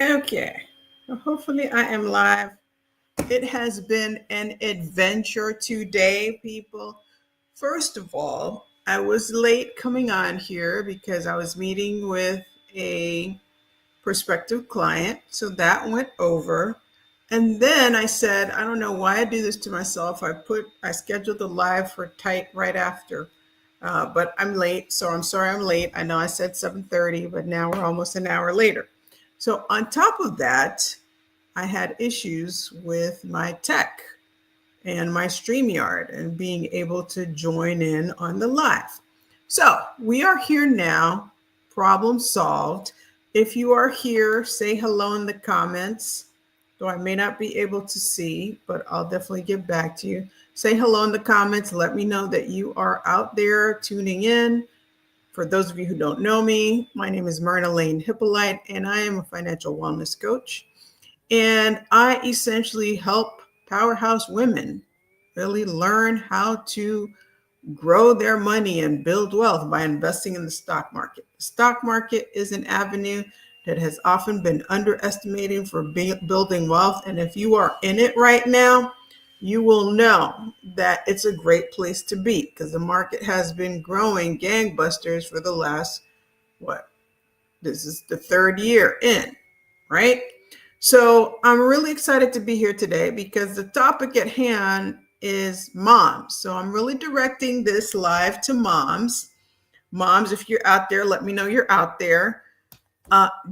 Okay. Well, hopefully, I am live. It has been an adventure today, people. First of all, I was late coming on here because I was meeting with a prospective client. So that went over. And then I said, I don't know why I do this to myself. I scheduled the live for tight right after. But I'm late, so I'm sorry I'm late. I know I said 7:30, but now we're almost an hour later. So on top of that, I had issues with my tech and my StreamYard and being able to join in on the live. So we are here now, problem solved. If you are here, say hello in the comments. Though I may not be able to see, but I'll definitely get back to you. Say hello in the comments. Let me know that you are out there tuning in. For those of you who don't know me, my name is Myrna Lane Hippolyte, and I am a financial wellness coach. And I essentially help powerhouse women really learn how to grow their money and build wealth by investing in the stock market. The stock market is an avenue that has often been underestimated for building wealth. And if you are in it right now, you will know that it's a great place to be because the market has been growing gangbusters for the last, what? This is the third year in, right? So I'm really excited to be here today because the topic at hand is moms. So I'm really directing this live to moms. Moms, if you're out there, let me know you're out there.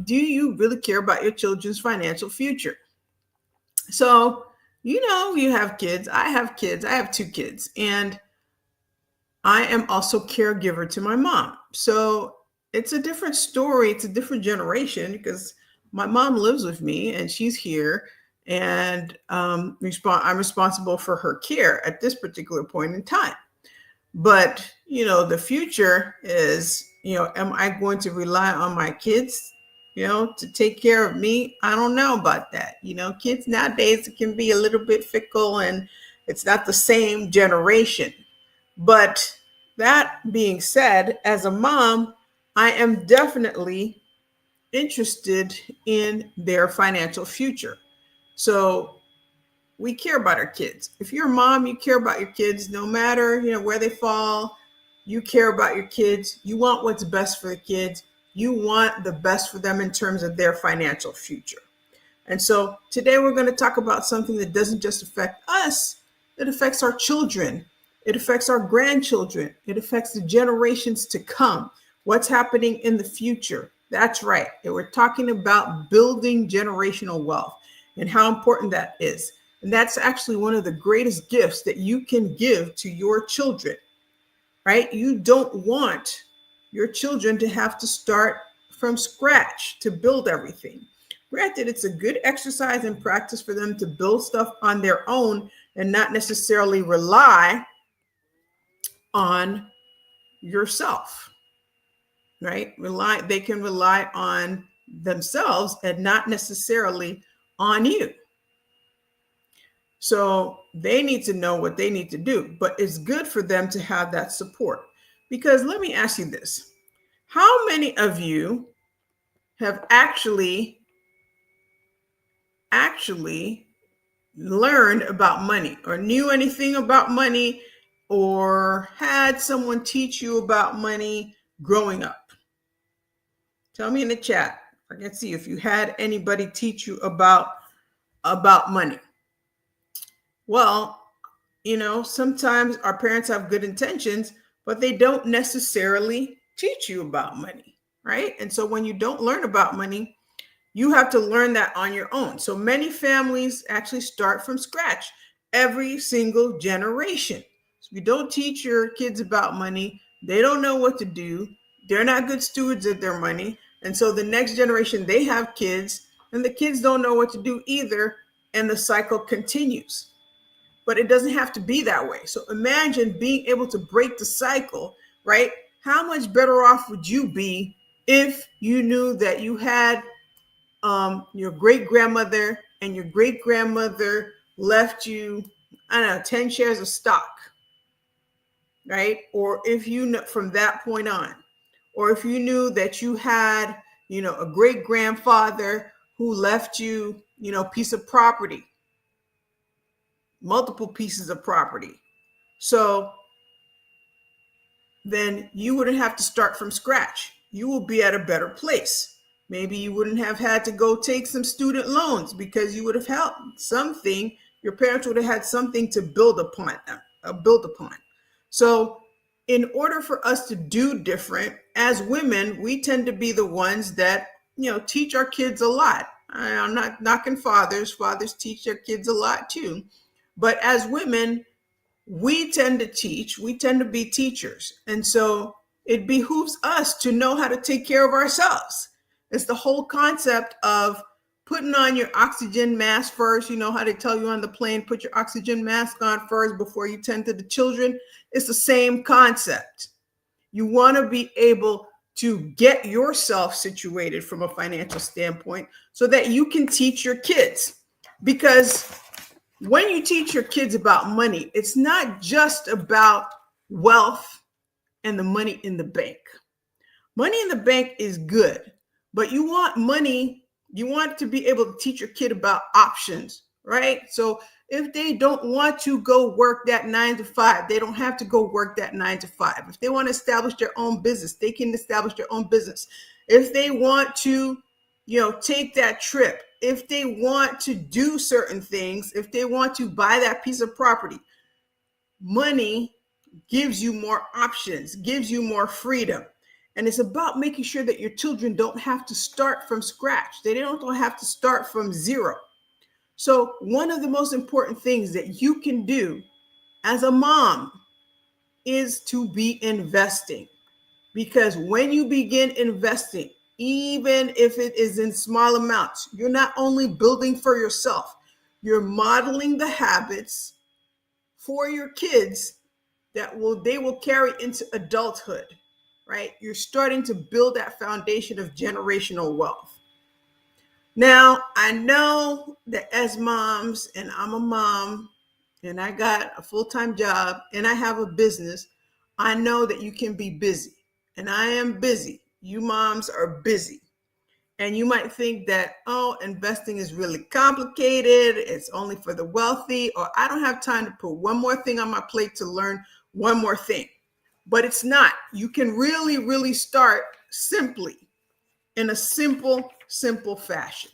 Do you really care about your children's financial future? So, you have kids. I have kids. I have two kids. And I am also caregiver to my mom. So it's a different story. It's a different generation because my mom lives with me and she's here, and I'm responsible for her care at this particular point in time. But the future is, am I going to rely on my kids, to take care of me? I don't know about that. Kids nowadays can be a little bit fickle, and it's not the same generation. But that being said, as a mom, I am definitely interested in their financial future. So we care about our kids. If you're a mom, you care about your kids no matter, where they fall. You care about your kids. You want what's best for the kids. You want the best for them in terms of their financial future. And so today we're going to talk about something that doesn't just affect us, it affects our children, it affects our grandchildren, it affects the generations to come. What's happening in the future? That's right. We're talking about building generational wealth and how important that is. And that's actually one of the greatest gifts that you can give to your children, right? You don't want your children to have to start from scratch to build everything. Granted, it's a good exercise and practice for them to build stuff on their own and not necessarily rely on yourself, right? They can rely on themselves and not necessarily on you. So they need to know what they need to do, but it's good for them to have that support. Because let me ask you this. How many of you have actually learned about money or knew anything about money or had someone teach you about money growing up? Tell me in the chat. I can see if you had anybody teach you about money. Well, sometimes our parents have good intentions, but they don't necessarily teach you about money, right? And so when you don't learn about money, you have to learn that on your own. So many families actually start from scratch every single generation. So if you don't teach your kids about money, they don't know what to do. They're not good stewards of their money. And so the next generation, they have kids, and the kids don't know what to do either. And the cycle continues. But it doesn't have to be that way. So imagine being able to break the cycle, right? How much better off would you be if you knew that you had your great grandmother and your great grandmother left you, I don't know, 10 shares of stock, right? Or if you know from that point on, or if you knew that you had, a great grandfather who left you, piece of property, multiple pieces of property. So then you wouldn't have to start from scratch. You will be at a better place. Maybe you wouldn't have had to go take some student loans because you would have had something, your parents would have had something to build upon. So in order for us to do different, as women, we tend to be the ones that, teach our kids a lot. I'm not knocking fathers. Fathers teach their kids a lot too. But as women, we tend to teach, we tend to be teachers. And so it behooves us to know how to take care of ourselves. It's the whole concept of putting on your oxygen mask first. You know how they tell you on the plane, put your oxygen mask on first before you tend to the children. It's the same concept. You want to be able to get yourself situated from a financial standpoint so that you can teach your kids. Because when you teach your kids about money, it's not just about wealth and the money in the bank. Money in the bank is good, but you want to be able to teach your kid about options, right? So if they don't want to go work that 9 to 5, they don't have to go work that 9 to 5. If they want to establish their own business, they can establish their own business. If they want to, take that trip, if they want to do certain things, if they want to buy that piece of property, money gives you more options, gives you more freedom. And it's about making sure that your children don't have to start from scratch. They don't have to start from zero. So one of the most important things that you can do as a mom is to be investing. Because when you begin investing, even if it is in small amounts, you're not only building for yourself, you're modeling the habits for your kids that they will carry into adulthood, right? You're starting to build that foundation of generational wealth. Now, I know that as moms, and I'm a mom, and I got a full-time job, and I have a business, I know that you can be busy. And I am busy. You moms are busy. And you might think that, investing is really complicated. It's only for the wealthy, or I don't have time to put one more thing on my plate to learn one more thing. But it's not. You can really, really start simply in a simple fashion,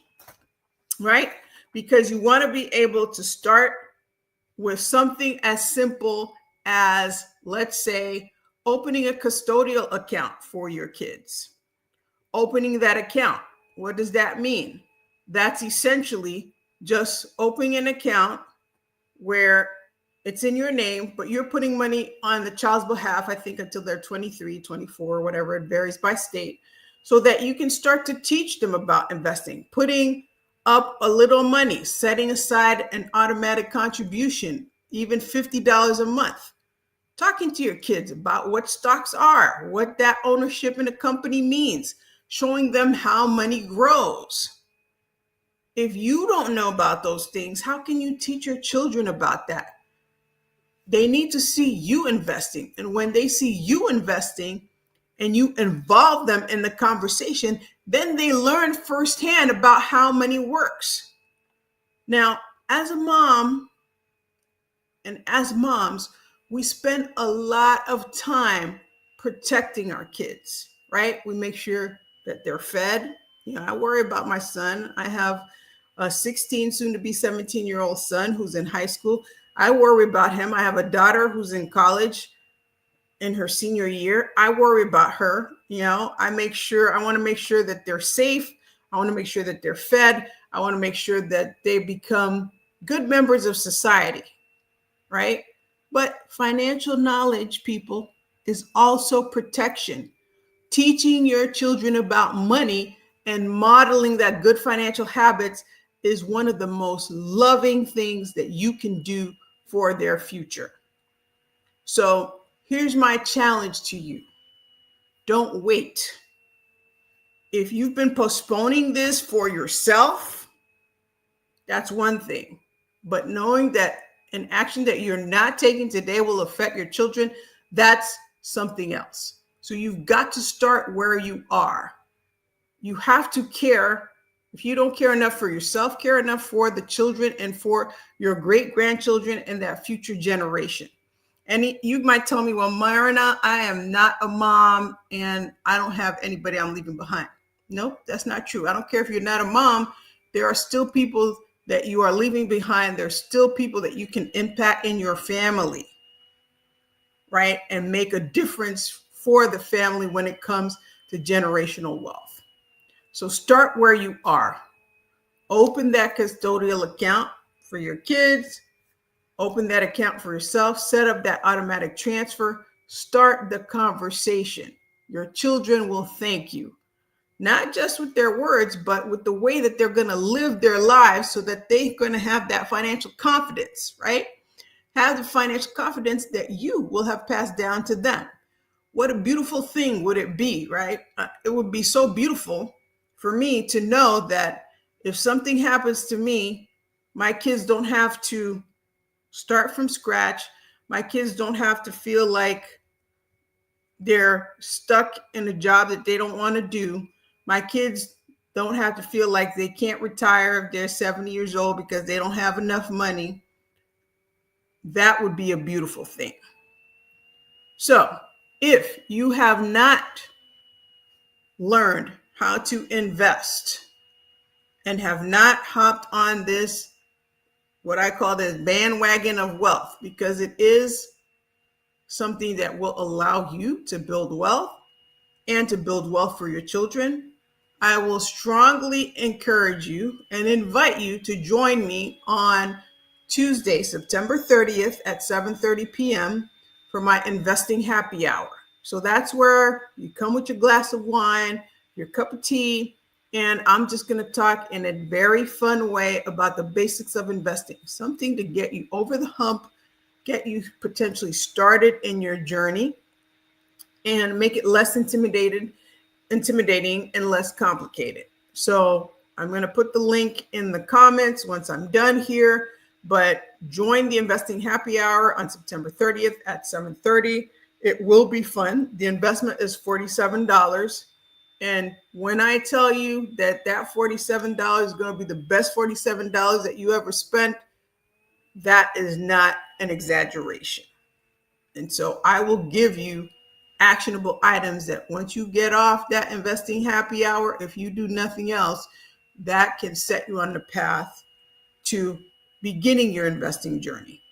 right? Because you want to be able to start with something as simple as, let's say, opening a custodial account for your kids. Opening that account, what does that mean? That's essentially just opening an account where it's in your name, but you're putting money on the child's behalf, I think until they're 23, 24, whatever, it varies by state, so that you can start to teach them about investing, putting up a little money, setting aside an automatic contribution, even $50 a month. Talking to your kids about what stocks are, what that ownership in a company means, showing them how money grows. If you don't know about those things, how can you teach your children about that? They need to see you investing. And when they see you investing and you involve them in the conversation, then they learn firsthand about how money works. Now, as a mom and as moms, we spend a lot of time protecting our kids, right? We make sure that they're fed. I worry about my son. I have a 16, soon to be 17-year-old son who's in high school. I worry about him. I have a daughter who's in college in her senior year. I worry about her. I want to make sure that they're safe. I want to make sure that they're fed. I want to make sure that they become good members of society, right? But financial knowledge, people, is also protection. Teaching your children about money and modeling that good financial habits is one of the most loving things that you can do for their future. So here's my challenge to you. Don't wait. If you've been postponing this for yourself, that's one thing. But knowing that an action that you're not taking today will affect your children, that's something else. So you've got to start where you are. You have to care If you don't care enough for yourself, care enough for the children and for your great grandchildren and that future generation. And you might tell me, well, Marina, I am not a mom and I don't have anybody I'm leaving behind. Nope, that's not true. I don't care if you're not a mom. There are still people that you are leaving behind. There's still people that you can impact in your family, right? And make a difference for the family when it comes to generational wealth. So start where you are. Open that custodial account for your kids. Open that account for yourself. Set up that automatic transfer. Start the conversation. Your children will thank you, not just with their words, but with the way that they're going to live their lives so that they're going to have that financial confidence, right? Have the financial confidence that you will have passed down to them. What a beautiful thing would it be, right? It would be so beautiful for me to know that if something happens to me, my kids don't have to start from scratch. My kids don't have to feel like they're stuck in a job that they don't want to do. My kids don't have to feel like they can't retire if they're 70 years old because they don't have enough money. That would be a beautiful thing. So if you have not learned how to invest and have not hopped on this, what I call this bandwagon of wealth, because it is something that will allow you to build wealth and to build wealth for your children, I will strongly encourage you and invite you to join me on Tuesday, September 30th at 7:30 p.m. for my investing happy hour. So that's where you come with your glass of wine, your cup of tea, and I'm just going to talk in a very fun way about the basics of investing, something to get you over the hump, get you potentially started in your journey, and make it less intimidating and less complicated. So I'm going to put the link in the comments once I'm done here, but join the Investing Happy Hour on September 30th at 7:30. It will be fun. The investment is $47. And when I tell you that that $47 is going to be the best $47 that you ever spent, that is not an exaggeration. And so I will give you actionable items that once you get off that investing happy hour, if you do nothing else, that can set you on the path to beginning your investing journey,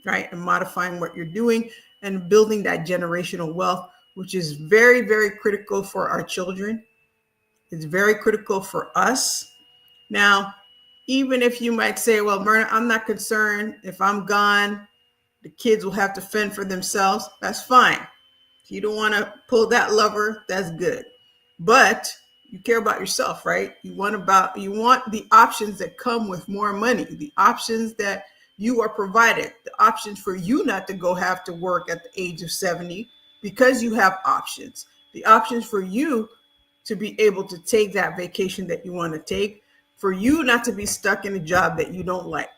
right? And modifying what you're doing and building that generational wealth, which is very, very critical for our children. It's very critical for us. Now, even if you might say, well, Myrna, I'm not concerned. If I'm gone, the kids will have to fend for themselves. That's fine. If you don't want to pull that lever, that's good. But you care about yourself, right? You want the options that come with more money, the options that you are provided, the options for you not to go have to work at the age of 70 because you have options, the options for you to be able to take that vacation that you want to take, for you not to be stuck in a job that you don't like.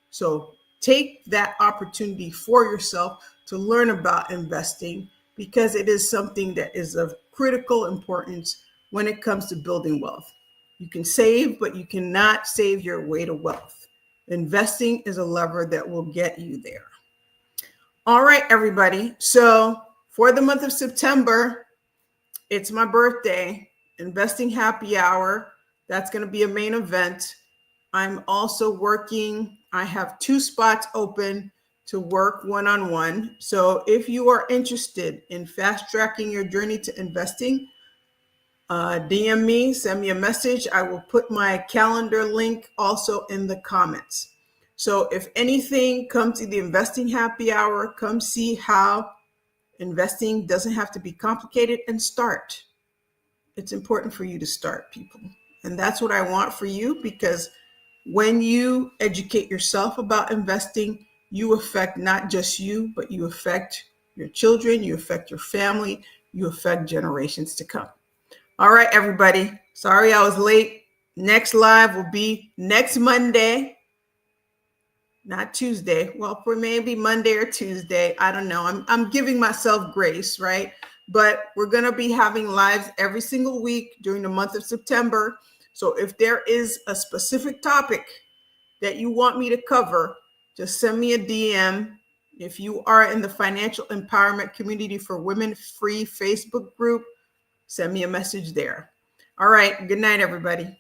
So take that opportunity for yourself to learn about investing, because it is something that is of critical importance when it comes to building wealth. You can save, but you cannot save your way to wealth. Investing is a lever that will get you there. All right, everybody. So for the month of September, it's my birthday, Investing Happy Hour. That's going to be a main event. I'm also working. I have 2 spots open to work one-on-one. So if you are interested in fast tracking your journey to investing, DM me, send me a message. I will put my calendar link also in the comments. So if anything, come to the Investing Happy Hour. Come see how investing doesn't have to be complicated, and start. It's important for you to start, people. And that's what I want for you, because when you educate yourself about investing, you affect not just you, but you affect your children, you affect your family, you affect generations to come. All right, everybody. Sorry I was late. Next live will be next Monday, not Tuesday. Well, for maybe Monday or Tuesday. I don't know. I'm giving myself grace, right? But we're going to be having lives every single week during the month of September. So if there is a specific topic that you want me to cover, just send me a DM. If you are in the Financial Empowerment Community for Women Free Facebook group, send me a message there. All right. Good night, everybody.